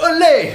Olé!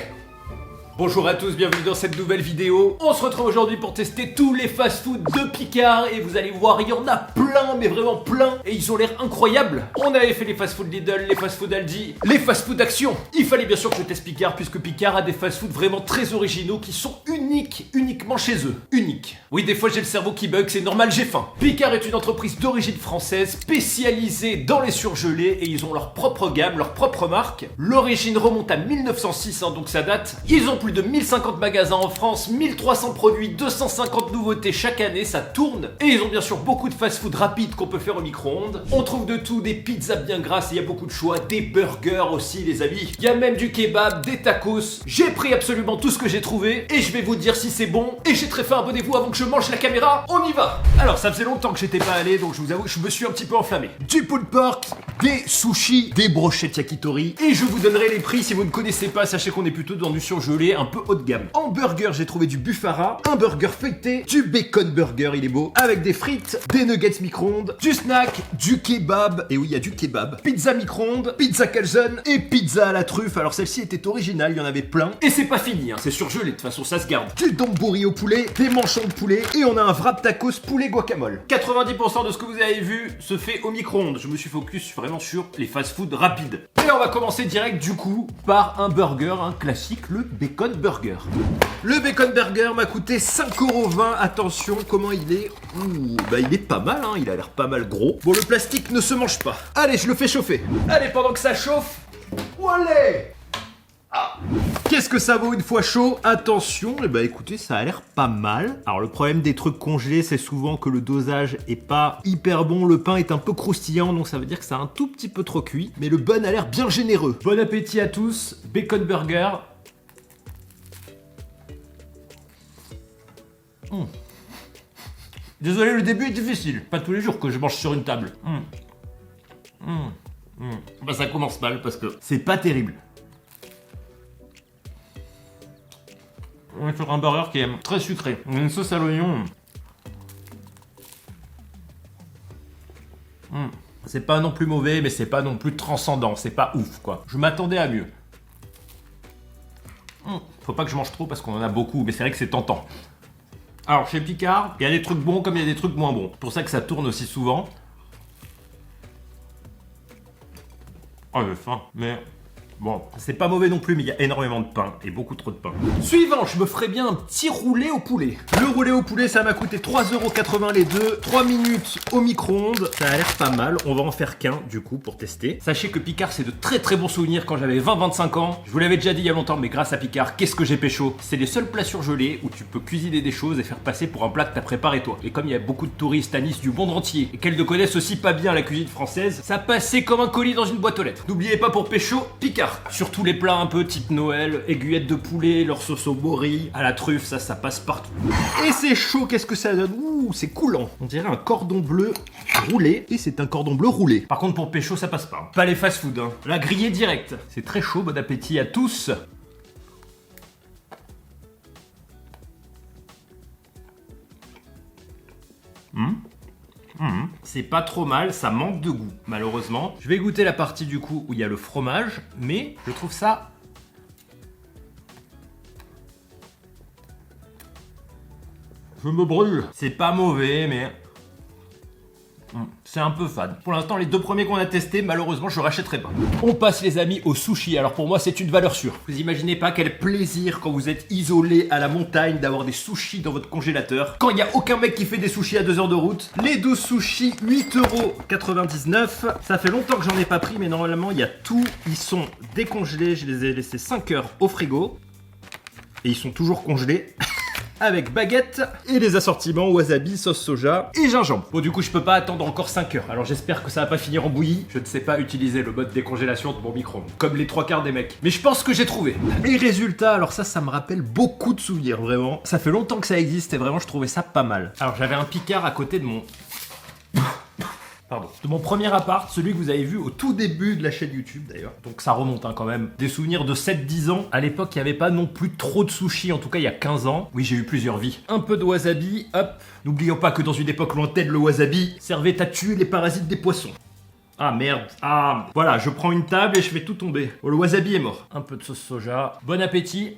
Bonjour à tous, bienvenue dans cette nouvelle vidéo. On se retrouve aujourd'hui pour tester tous les fast-food de Picard et vous allez voir, il y en a plein, mais vraiment plein, et ils ont l'air incroyables. On avait fait les fast-food Lidl, les fast-food Aldi, les fast-food Action. Il fallait bien sûr que je teste Picard puisque Picard a des fast-food vraiment très originaux qui sont uniques, uniquement chez eux. Uniques. Oui, des fois j'ai le cerveau qui bug, c'est normal, j'ai faim. Picard est une entreprise d'origine française spécialisée dans les surgelés et ils ont leur propre gamme, leur propre marque. L'origine remonte à 1906, donc ça date. Ils ont plus de 1050 magasins en France, 1300 produits, 250 nouveautés chaque année, ça tourne. Et ils ont bien sûr beaucoup de fast-food rapides qu'on peut faire au micro-ondes. On trouve de tout, des pizzas bien grasses, il y a beaucoup de choix, des burgers aussi les amis. Il y a même du kebab, des tacos. J'ai pris absolument tout ce que j'ai trouvé et je vais vous dire si c'est bon. Et j'ai très faim, abonnez-vous avant que je mange la caméra, on y va. Alors ça faisait longtemps que j'étais pas allé, donc je vous avoue que je me suis un petit peu enflammé. Du pulled pork, des sushis, des brochettes yakitori. Et je vous donnerai les prix si vous ne connaissez pas, sachez qu'on est plutôt dans du surgelé un peu haut de gamme. En burger, j'ai trouvé du buffara, un burger feuilleté, du bacon burger, il est beau, avec des frites, des nuggets micro-ondes, du snack, du kebab, et oui, il y a du kebab, pizza micro-ondes, pizza calzone et pizza à la truffe. Alors celle-ci était originale, il y en avait plein. Et c'est pas fini, c'est surgelé, de toute façon ça se garde. Du donburi au poulet, des manchons de poulet, et on a un wrap tacos poulet guacamole. 90% de ce que vous avez vu se fait au micro-ondes. Je me suis focus vraiment sur les fast-food rapides. Et on va commencer direct du coup par un burger, un classique, le bacon burger. Le bacon burger m'a coûté 5,20€. Attention, comment il est? Ouh, bah il est pas mal, il a l'air pas mal gros. Bon, le plastique ne se mange pas. Allez, je le fais chauffer. Allez, pendant que ça chauffe, allez. Qu'est-ce que ça vaut une fois chaud? Attention, et bah écoutez, ça a l'air pas mal. Alors le problème des trucs congelés, c'est souvent que le dosage est pas hyper bon. Le pain est un peu croustillant, donc ça veut dire que c'est un tout petit peu trop cuit. Mais le bun a l'air bien généreux. Bon appétit à tous, bacon burger. Désolé, le début est difficile. Pas tous les jours que je mange sur une table. Bah ça commence mal parce que c'est pas terrible. On est sur un burger qui est très sucré. On a une sauce à l'oignon. C'est pas non plus mauvais, mais c'est pas non plus transcendant. C'est pas ouf, quoi. Je m'attendais à mieux. Faut pas que je mange trop parce qu'on en a beaucoup, mais c'est vrai que c'est tentant. Alors chez Picard, il y a des trucs bons comme il y a des trucs moins bons. C'est pour ça que ça tourne aussi souvent. Oh j'ai faim, mais bon, c'est pas mauvais non plus, mais il y a énormément de pain et beaucoup trop de pain. Suivant, je me ferais bien un petit roulé au poulet. Le roulé au poulet, ça m'a coûté 3,80€ les deux. 3 minutes au micro-ondes, ça a l'air pas mal. On va en faire qu'un du coup pour tester. Sachez que Picard, c'est de très très bons souvenirs quand j'avais 20-25 ans. Je vous l'avais déjà dit il y a longtemps, mais grâce à Picard, qu'est-ce que j'ai pécho? C'est les seuls plats surgelés où tu peux cuisiner des choses et faire passer pour un plat que t'as préparé toi. Et comme il y a beaucoup de touristes à Nice du monde entier et qu'elles ne connaissent aussi pas bien la cuisine française, ça passait comme un colis dans une boîte aux lettres. N'oubliez pas pour pécho, Picard. Surtout les plats un peu type Noël, aiguillettes de poulet, leur sauce au mori, à la truffe, ça passe partout. Et c'est chaud, qu'est-ce que ça donne? Ouh, c'est coulant. On dirait un cordon bleu roulé, et c'est un cordon bleu roulé. Par contre, pour pécho, ça passe pas. Pas les fast-food, La griller direct. C'est très chaud, bon appétit à tous. C'est pas trop mal, ça manque de goût, malheureusement. Je vais goûter la partie du coup où il y a le fromage, mais je trouve ça... Je me brûle. C'est pas mauvais, mais... c'est un peu fade. Pour l'instant, les deux premiers qu'on a testés, malheureusement, je rachèterai pas. On passe, les amis, au sushi. Alors pour moi, c'est une valeur sûre. Vous imaginez pas quel plaisir quand vous êtes isolé à la montagne d'avoir des sushis dans votre congélateur. Quand il n'y a aucun mec qui fait des sushis à 2 heures de route. Les 12 sushis, 8,99€. Ça fait longtemps que j'en ai pas pris, mais normalement, il y a tout. Ils sont décongelés. Je les ai laissés 5 heures au frigo. Et ils sont toujours congelés. Avec baguette et les assortiments wasabi, sauce soja et gingembre. Bon, du coup, je peux pas attendre encore 5 heures. Alors j'espère que ça va pas finir en bouillie. Je ne sais pas utiliser le mode décongélation de mon micro-ondes, comme les 3/4 des mecs. Mais je pense que j'ai trouvé. Et résultat, alors ça me rappelle beaucoup de souvenirs, vraiment. Ça fait longtemps que ça existe et vraiment, je trouvais ça pas mal. Alors j'avais un Picard à côté de mon... de mon premier appart, celui que vous avez vu au tout début de la chaîne YouTube d'ailleurs. Donc ça remonte quand même. Des souvenirs de 7-10 ans. À l'époque, il n'y avait pas non plus trop de sushis, en tout cas il y a 15 ans. Oui, j'ai eu plusieurs vies. Un peu de wasabi, hop. N'oublions pas que dans une époque lointaine, le wasabi servait à tuer les parasites des poissons. Ah merde. Ah, voilà, je prends une table et je fais tout tomber. Oh, le wasabi est mort. Un peu de sauce soja. Bon appétit.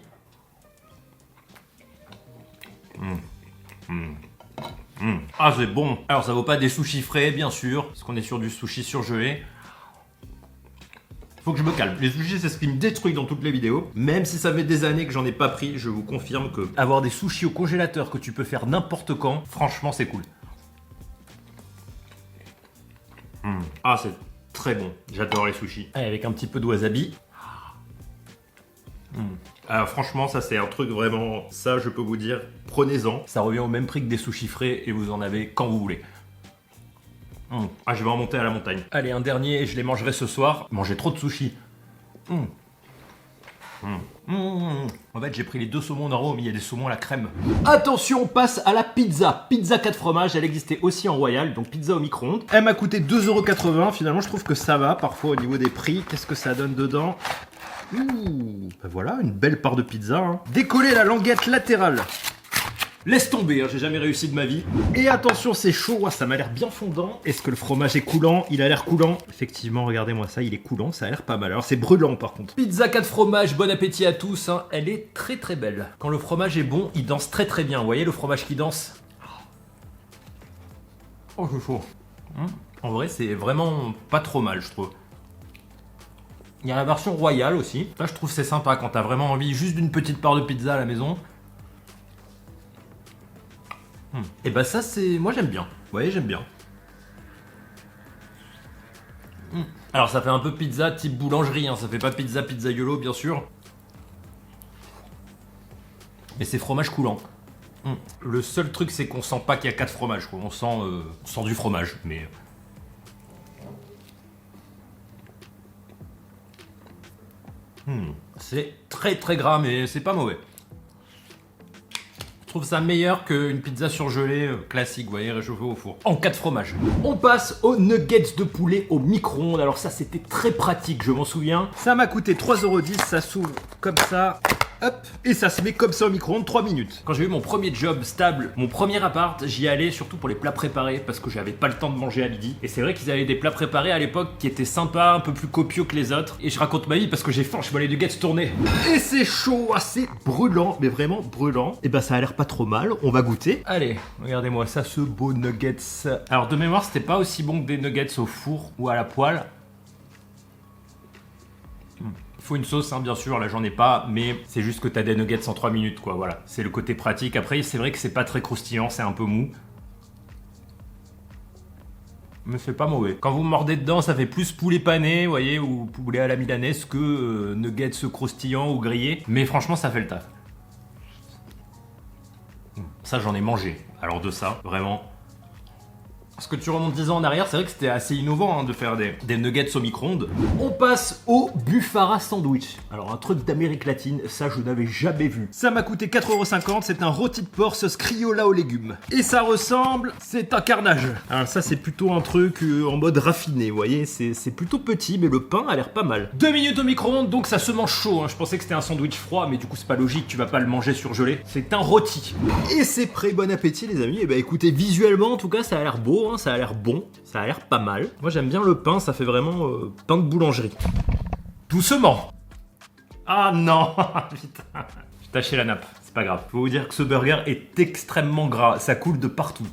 Ah, c'est bon. Alors, ça vaut pas des sushis frais, bien sûr, parce qu'on est sur du sushi surgelé. Faut que je me calme. Les sushis, c'est ce qui me détruit dans toutes les vidéos. Même si ça fait des années que j'en ai pas pris, je vous confirme que avoir des sushis au congélateur que tu peux faire n'importe quand, franchement, c'est cool. Ah, c'est très bon. J'adore les sushis. Et avec un petit peu de wasabi. Alors franchement, ça c'est un truc vraiment... Ça, je peux vous dire, prenez-en. Ça revient au même prix que des sushis frais et vous en avez quand vous voulez. Ah, je vais en monter à la montagne. Allez, un dernier et je les mangerai ce soir. Manger trop de sushis. En fait, j'ai pris les 2 saumons normaux, mais il y a des saumons à la crème. Attention, on passe à la pizza. Pizza 4 fromages, elle existait aussi en royal, donc pizza au micro-ondes. Elle m'a coûté 2,80 €. Finalement, je trouve que ça va parfois au niveau des prix. Qu'est-ce que ça donne dedans? Ouh, ben voilà, une belle part de pizza. Hein. Décoller la languette latérale. Laisse tomber, hein, j'ai jamais réussi de ma vie. Et attention, c'est chaud, ça m'a l'air bien fondant. Est-ce que le fromage est coulant? Il a l'air coulant. Effectivement, regardez-moi ça, il est coulant, ça a l'air pas mal. Alors c'est brûlant par contre. Pizza 4 fromages, bon appétit à tous. Hein. Elle est très très belle. Quand le fromage est bon, il danse très très bien. Vous voyez le fromage qui danse? Oh, c'est chaud. En vrai, c'est vraiment pas trop mal, je trouve. Il y a la version royale aussi. Ça, je trouve c'est sympa quand t'as vraiment envie juste d'une petite part de pizza à la maison. Et bah ça c'est... Moi j'aime bien. Vous voyez, j'aime bien. Alors ça fait un peu pizza type boulangerie, hein. Ça fait pas pizza pizzaiolo bien sûr. Mais c'est fromage coulant. Le seul truc c'est qu'on sent pas qu'il y a 4 fromages. On sent du fromage, mais... C'est très très gras, mais c'est pas mauvais. Je trouve ça meilleur qu'une pizza surgelée classique, vous voyez, réchauffée au four. En 4 fromages. On passe aux nuggets de poulet au micro-ondes. Alors ça, c'était très pratique, je m'en souviens. Ça m'a coûté 3,10 €, ça s'ouvre comme ça. Hop, et ça se met comme ça au micro-ondes 3 minutes. Quand j'ai eu mon premier job stable, mon premier appart, j'y allais surtout pour les plats préparés parce que j'avais pas le temps de manger à midi. Et c'est vrai qu'ils avaient des plats préparés à l'époque qui étaient sympas, un peu plus copieux que les autres. Et je raconte ma vie parce que j'ai faim, je vois les nuggets tourner. Et c'est chaud, assez brûlant, mais vraiment brûlant. Et bah ça a l'air pas trop mal, on va goûter. Allez, regardez-moi ça, ce beau nuggets. Alors de mémoire, c'était pas aussi bon que des nuggets au four ou à la poêle. Faut une sauce, hein, bien sûr, là j'en ai pas, mais c'est juste que t'as des nuggets en 3 minutes, quoi, voilà. C'est le côté pratique. Après, c'est vrai que c'est pas très croustillant, c'est un peu mou. Mais c'est pas mauvais. Quand vous mordez dedans, ça fait plus poulet pané, vous voyez, ou poulet à la milanaise que nuggets croustillants ou grillés. Mais franchement, ça fait le taf. Ça, j'en ai mangé. Alors de ça, vraiment... Parce que tu remontes 10 ans en arrière, c'est vrai que c'était assez innovant hein, de faire des nuggets au micro-ondes. On passe au Buffara Sandwich. Alors un truc d'Amérique latine, ça je n'avais jamais vu. Ça m'a coûté 4,50 €, c'est un rôti de porc sauce criolla aux légumes. Et ça ressemble, c'est un carnage. Alors ça c'est plutôt un truc en mode raffiné, vous voyez, c'est plutôt petit, mais le pain a l'air pas mal. 2 minutes au micro-ondes, donc ça se mange chaud. Hein. Je pensais que c'était un sandwich froid, mais du coup c'est pas logique, tu vas pas le manger surgelé. C'est un rôti. Et c'est prêt, bon appétit les amis. Et bah écoutez, visuellement en tout cas ça a l'air beau. Ça a l'air bon, ça a l'air pas mal. Moi j'aime bien le pain, ça fait vraiment pain de boulangerie. Doucement. Ah non, putain. J'ai taché la nappe, c'est pas grave. Faut vous dire que ce burger est extrêmement gras, ça coule de partout.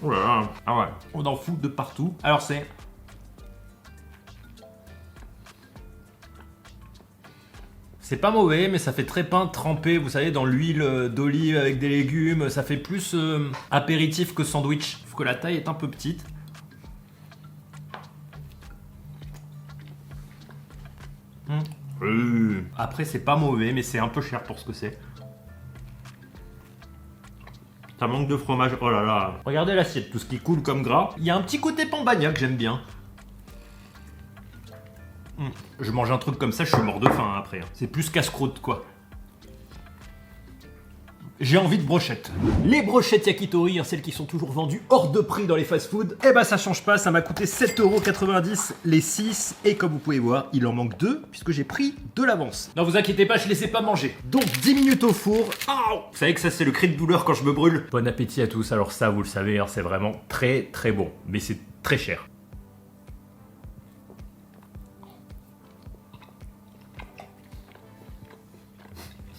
Oh là là, ah ouais, on en fout de partout. Alors c'est... C'est pas mauvais, mais ça fait très pain trempé, vous savez, dans l'huile d'olive avec des légumes. Ça fait plus apéritif que sandwich. Je trouve que la taille est un peu petite. Après, c'est pas mauvais, mais c'est un peu cher pour ce que c'est. Ça manque de fromage, oh là là. Regardez l'assiette, tout ce qui coule comme gras. Il y a un petit côté pambagna que j'aime bien. Je mange un truc comme ça, je suis mort de faim après. C'est plus casse-croûte quoi. j'ai envie de brochettes. Les brochettes yakitori, hein, celles qui sont toujours vendues hors de prix dans les fast-food, Eh ben ça change pas, ça m'a coûté 7,90€ les 6. Et comme vous pouvez voir, il en manque 2 puisque j'ai pris de l'avance. non vous inquiétez pas, je les ai pas mangées. Donc 10 minutes au four. Vous savez que ça c'est le cri de douleur quand je me brûle. Bon appétit à tous, alors ça vous le savez, hein, c'est vraiment très très bon, mais c'est très cher.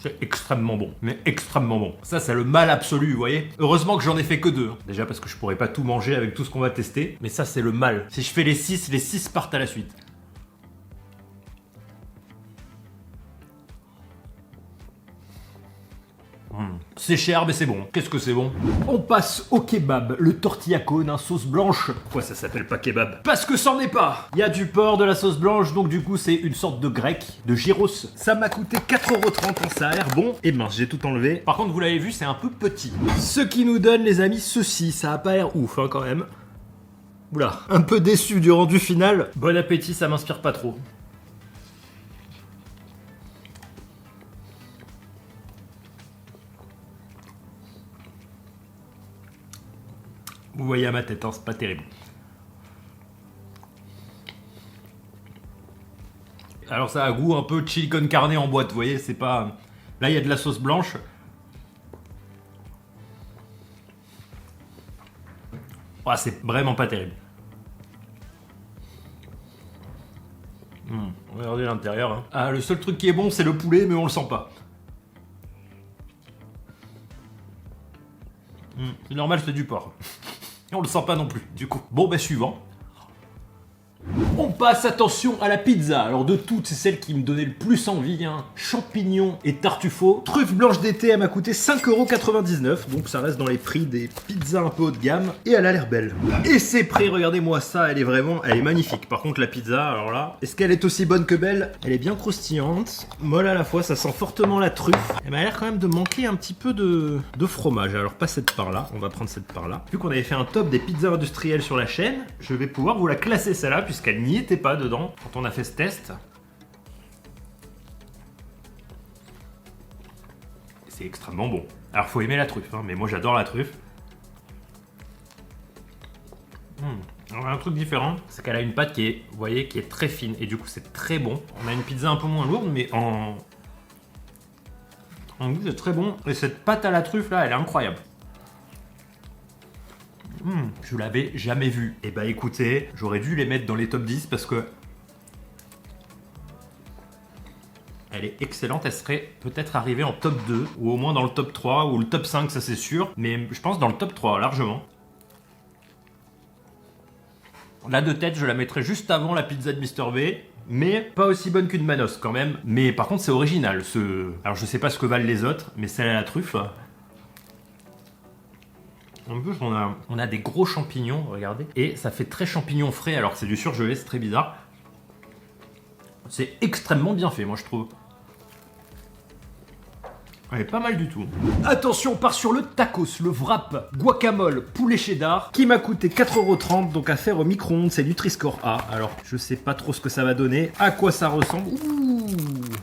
C'est extrêmement bon, mais extrêmement bon. Ça, c'est le mal absolu, vous voyez. Heureusement que j'en ai fait que 2. Déjà parce que je pourrais pas tout manger avec tout ce qu'on va tester. Mais ça, c'est le mal. Si je fais les 6 partent à la suite. C'est cher, mais c'est bon. Qu'est-ce que c'est bon? On passe au kebab, le tortilla cône, sauce blanche. Pourquoi ça s'appelle pas kebab? Parce que c'en est pas. Il y a du porc, de la sauce blanche, donc du coup c'est une sorte de grec, de gyros. Ça m'a coûté 4,30€, ça a l'air bon. Et mince, j'ai tout enlevé. Par contre, vous l'avez vu, c'est un peu petit. Ce qui nous donne, les amis, ceci. Ça a pas l'air ouf, hein, quand même. Oula, un peu déçu du rendu final. Bon appétit, ça m'inspire pas trop. Vous voyez à ma tête, hein, c'est pas terrible. Alors ça a un goût un peu chili con carne en boîte, vous voyez, c'est pas... Là il y a de la sauce blanche. Ah, c'est vraiment pas terrible. Regardez l'intérieur. Hein. Ah, le seul truc qui est bon c'est le poulet, mais on le sent pas. C'est normal, c'est du porc. Et on le sent pas non plus, du coup. Bon, bah suivant. On passe, attention, à la pizza. Alors de toutes, c'est celle qui me donnait le plus envie, hein. Champignons et tartuffe. Truffe blanche d'été, elle m'a coûté 5,99€. Donc ça reste dans les prix des pizzas un peu haut de gamme. Et elle a l'air belle. Et c'est prêt, regardez-moi ça, elle est magnifique. Par contre la pizza, alors là, est-ce qu'elle est aussi bonne que belle? Elle est bien croustillante, molle à la fois, ça sent fortement la truffe. Elle m'a l'air quand même de manquer un petit peu de fromage. Alors pas cette part là, on va prendre cette part là. Vu qu'on avait fait un top des pizzas industrielles sur la chaîne, je vais pouvoir vous la classer celle-là, puisqu'elle n'y était pas dedans quand on a fait ce test. C'est extrêmement bon. Alors faut aimer la truffe, hein, mais moi j'adore la truffe. Alors, un truc différent, c'est qu'elle a une pâte qui est, vous voyez, qui est très fine et du coup c'est très bon. On a une pizza un peu moins lourde, mais en goût c'est très bon. Et cette pâte à la truffe là, elle est incroyable. Je l'avais jamais vue. Et bah écoutez, j'aurais dû les mettre dans les top 10 parce que elle est excellente, elle serait peut-être arrivée en top 2 ou au moins dans le top 3 ou le top 5, ça c'est sûr, mais je pense dans le top 3 largement. Là de tête, je la mettrais juste avant la pizza de Mr V, mais pas aussi bonne qu'une Manos quand même. Mais par contre c'est original. Alors je sais pas ce que valent les autres, mais celle à la truffe... En plus, on a des gros champignons, regardez. Et ça fait très champignon frais, alors que c'est du surgelé, c'est très bizarre. C'est extrêmement bien fait, moi, je trouve. Elle est pas mal du tout. Attention, on part sur le tacos, le wrap, guacamole, poulet cheddar, qui m'a coûté 4,30€, donc à faire au micro-ondes, c'est Nutri-Score A. Alors, je sais pas trop ce que ça va donner, à quoi ça ressemble. Ouh.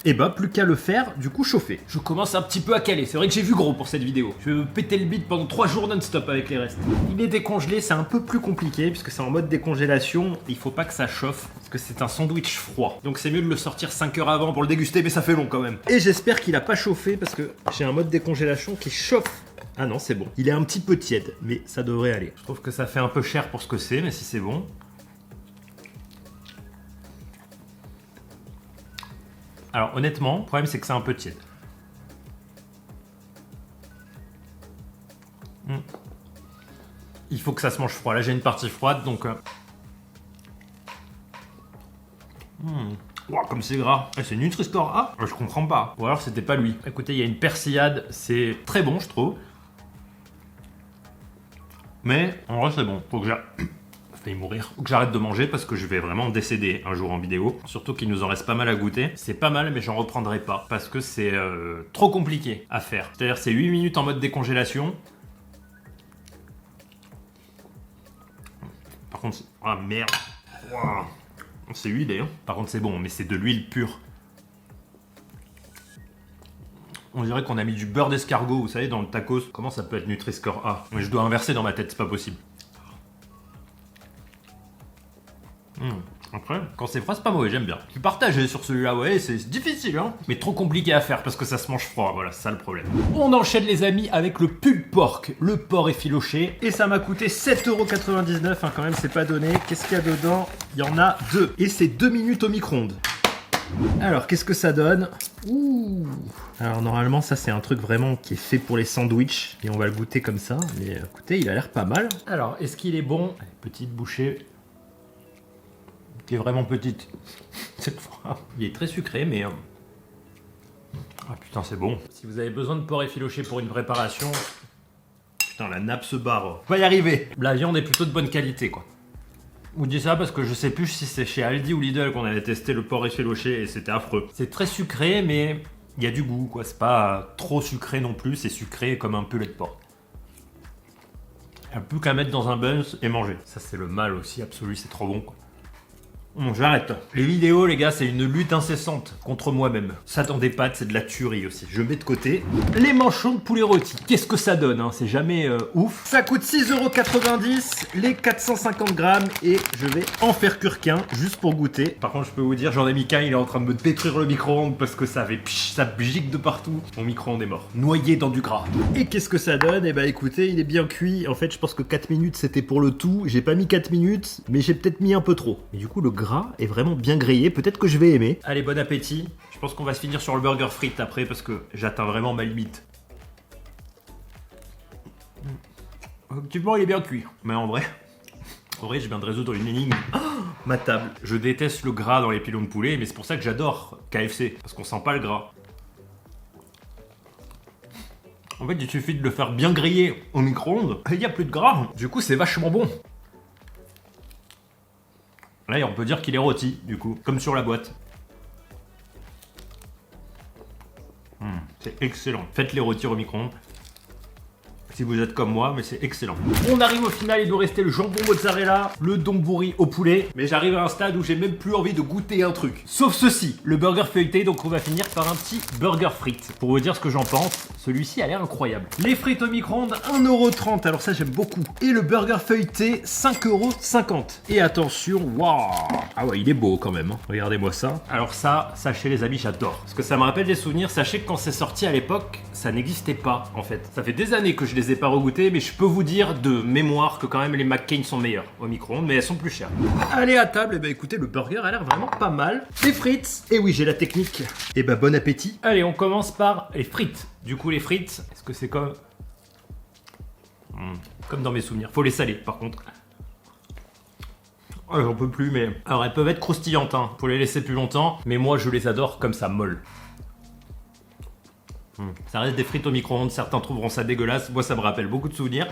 Et bah, plus qu'à le faire, du coup, chauffer. Je commence un petit peu à caler, c'est vrai que j'ai vu gros pour cette vidéo. Je vais péter le bide pendant 3 jours non-stop avec les restes. Il est décongelé, c'est un peu plus compliqué, puisque c'est en mode décongélation. Il faut pas que ça chauffe, parce que c'est un sandwich froid. Donc c'est mieux de le sortir 5 heures avant pour le déguster, mais ça fait long quand même. Et j'espère qu'il a pas chauffé, parce que j'ai un mode décongélation qui chauffe. Ah non, c'est bon. Il est un petit peu tiède, mais ça devrait aller. Je trouve que ça fait un peu cher pour ce que c'est, mais si c'est bon. Alors honnêtement, le problème c'est que c'est un peu tiède. Il faut que ça se mange froid. Là j'ai une partie froide, donc... Wow, comme c'est gras. C'est Nutri-Score A. Je comprends pas. Ou alors c'était pas lui. Écoutez, il y a une persillade. C'est très bon, je trouve. Mais en vrai, c'est bon. Faut que j'arrête. Failli mourir. Faut que j'arrête de manger parce que je vais vraiment décéder un jour en vidéo. Surtout qu'il nous en reste pas mal à goûter. C'est pas mal, mais j'en reprendrai pas. Parce que c'est trop compliqué à faire. C'est-à-dire, c'est 8 minutes en mode décongélation. Par contre, ah merde. Wow. C'est huilé, hein. Par contre c'est bon, mais c'est de l'huile pure. On dirait qu'on a mis du beurre d'escargot, vous savez, dans le tacos. Comment ça peut être Nutri-Score A? Mais je dois inverser dans ma tête, c'est pas possible. Après, quand c'est froid, c'est pas mauvais, j'aime bien. Je suis partagé sur celui-là, ouais, c'est difficile, hein. Mais trop compliqué à faire parce que ça se mange froid, voilà, c'est ça le problème. On enchaîne les amis avec le pulled pork, le porc effiloché. Et ça m'a coûté 7,99€, hein, quand même, c'est pas donné. Qu'est-ce qu'il y a dedans? Il y en a 2. Et c'est 2 minutes au micro-ondes. Alors, qu'est-ce que ça donne? Ouh. Alors, normalement, ça, c'est un truc vraiment qui est fait pour les sandwichs. Et on va le goûter comme ça. Mais écoutez, il a l'air pas mal. Alors, est-ce qu'il est bon? Allez, petite bouchée. Qui est vraiment petite. Cette fois. Il est très sucré, mais... Ah putain, c'est bon. Si vous avez besoin de porc effiloché pour une préparation... Putain, la nappe se barre. On va y arriver. La viande est plutôt de bonne qualité, quoi. Je vous dis ça parce que je sais plus si c'est chez Aldi ou Lidl qu'on avait testé le porc effiloché et c'était affreux. C'est très sucré, mais il y a du goût, quoi. C'est pas trop sucré non plus, c'est sucré comme un peu lait de porc. Il n'y a plus qu'à mettre dans un buns et manger. Ça, c'est le mal aussi absolu, c'est trop bon, quoi. Bon, j'arrête. Les vidéos, les gars, c'est une lutte incessante contre moi-même. Ça dans des pâtes, c'est de la tuerie aussi. Je mets de côté. Les manchons de poulet rôti, qu'est-ce que ça donne, hein? C'est jamais ouf. Ça coûte 6,90€, les 450 grammes, et je vais en faire cuire qu'un, juste pour goûter. Par contre, je peux vous dire, j'en ai mis qu'un, il est en train de me détruire le micro-ondes parce que ça fait psh, ça gicle de partout. Mon micro-ondes est mort. Noyé dans du gras. Et qu'est-ce que ça donne? Eh ben écoutez, il est bien cuit. En fait, je pense que 4 minutes, c'était pour le tout. J'ai pas mis 4 minutes, mais j'ai peut-être mis un peu trop. Et du coup, le gras est vraiment bien grillé, peut-être que je vais aimer. Allez, bon appétit. Je pense qu'on va se finir sur le burger frites après parce que j'atteins vraiment ma limite. Effectivement, il est bien cuit. Mais en vrai, je viens de résoudre une énigme. Oh, ma table. Je déteste le gras dans les pilons de poulet, mais c'est pour ça que j'adore KFC, parce qu'on sent pas le gras. En fait, il suffit de le faire bien griller au micro-ondes et il n'y a plus de gras. Du coup, c'est vachement bon. Là, on peut dire qu'il est rôti, du coup, comme sur la boîte. C'est excellent. Faites-les rôtir au micro-ondes. Si vous êtes comme moi, mais c'est excellent. On arrive au final, il nous restait le jambon mozzarella, le donburi au poulet. Mais j'arrive à un stade où j'ai même plus envie de goûter un truc. Sauf ceci, le burger feuilleté, donc on va finir par un petit burger frites. Pour vous dire ce que j'en pense, celui-ci a l'air incroyable. Les frites au micro-ondes, 1,30€, alors ça j'aime beaucoup. Et le burger feuilleté, 5,50€. Et attention, waouh! Ah ouais, il est beau quand même, hein. Regardez-moi ça. Alors ça, sachez les amis, j'adore. Parce que ça me rappelle des souvenirs. Sachez que quand c'est sorti à l'époque, ça n'existait pas en fait. Ça fait des années que je les ai pas regoûtés, mais je peux vous dire de mémoire que quand même les McCain sont meilleurs au micro-ondes, mais elles sont plus chères. Allez à table, et bah écoutez, le burger a l'air vraiment pas mal. Les frites, et oui j'ai la technique. Et bah bon appétit. Allez, on commence par les frites. Du coup les frites, est-ce que c'est comme... Comme dans mes souvenirs. Faut les saler par contre. Oh, j'en peux plus, mais... Alors elles peuvent être croustillantes, hein. Faut les laisser plus longtemps, mais moi je les adore comme ça, molles. Ça reste des frites au micro-ondes, certains trouveront ça dégueulasse, moi ça me rappelle beaucoup de souvenirs.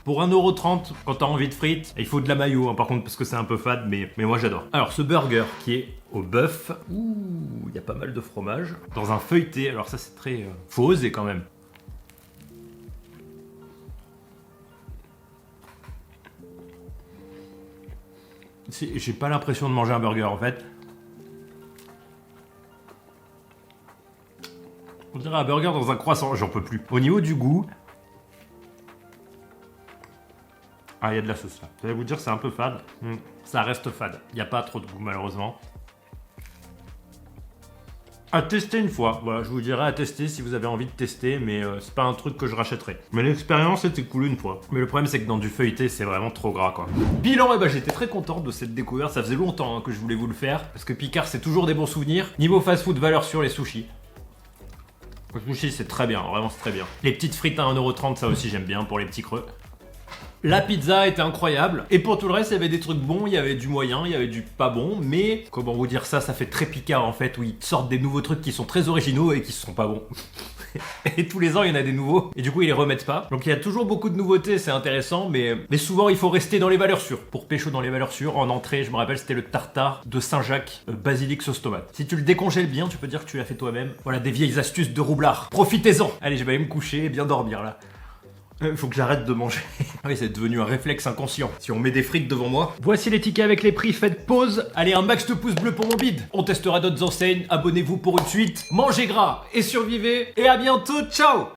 Pour 1,30€, quand t'as envie de frites, il faut de la mayo, hein, par contre parce que c'est un peu fade, mais moi j'adore. Alors ce burger qui est au bœuf, ouh, il y a pas mal de fromage, dans un feuilleté, alors ça c'est très... faut oser quand même. J'ai pas l'impression de manger un burger en fait. On dirait un burger dans un croissant, j'en peux plus. Au niveau du goût... Ah, il y a de la sauce là. Je vais vous dire, c'est un peu fade. Ça reste fade. Il n'y a pas trop de goût malheureusement. À tester une fois. Voilà, je vous dirais à tester si vous avez envie de tester, mais c'est pas un truc que je rachèterais. Mais l'expérience était cool une fois. Mais le problème c'est que dans du feuilleté, c'est vraiment trop gras quoi. Bilan, et bah j'étais très content de cette découverte. Ça faisait longtemps hein, que je voulais vous le faire. Parce que Picard, c'est toujours des bons souvenirs. Niveau fast-food, valeur sur les sushis. Le sushi c'est très bien, vraiment c'est très bien. Les petites frites à 1,30€, ça aussi j'aime bien pour les petits creux. La pizza était incroyable. Et pour tout le reste, il y avait des trucs bons, il y avait du moyen, il y avait du pas bon. Mais, comment vous dire ça, ça fait très Picard en fait, où ils sortent des nouveaux trucs qui sont très originaux et qui sont pas bons. Et tous les ans, il y en a des nouveaux. Et du coup, ils les remettent pas. Donc il y a toujours beaucoup de nouveautés, c'est intéressant. Mais souvent, il faut rester dans les valeurs sûres. Pour pécho dans les valeurs sûres, en entrée, je me rappelle, c'était le tartare de Saint-Jacques, basilic sauce tomate. Si tu le décongèles bien, tu peux dire que tu l'as fait toi-même. Voilà, des vieilles astuces de roublard. Profitez-en. Allez, je vais aller me coucher et bien dormir là. Faut que j'arrête de manger. Oui, c'est devenu un réflexe inconscient. Si on met des frites devant moi... Voici les tickets avec les prix, faites pause. Allez, un max de pouces bleus pour mon bide. On testera d'autres enseignes, abonnez-vous pour une suite. Mangez gras et survivez. Et à bientôt, ciao!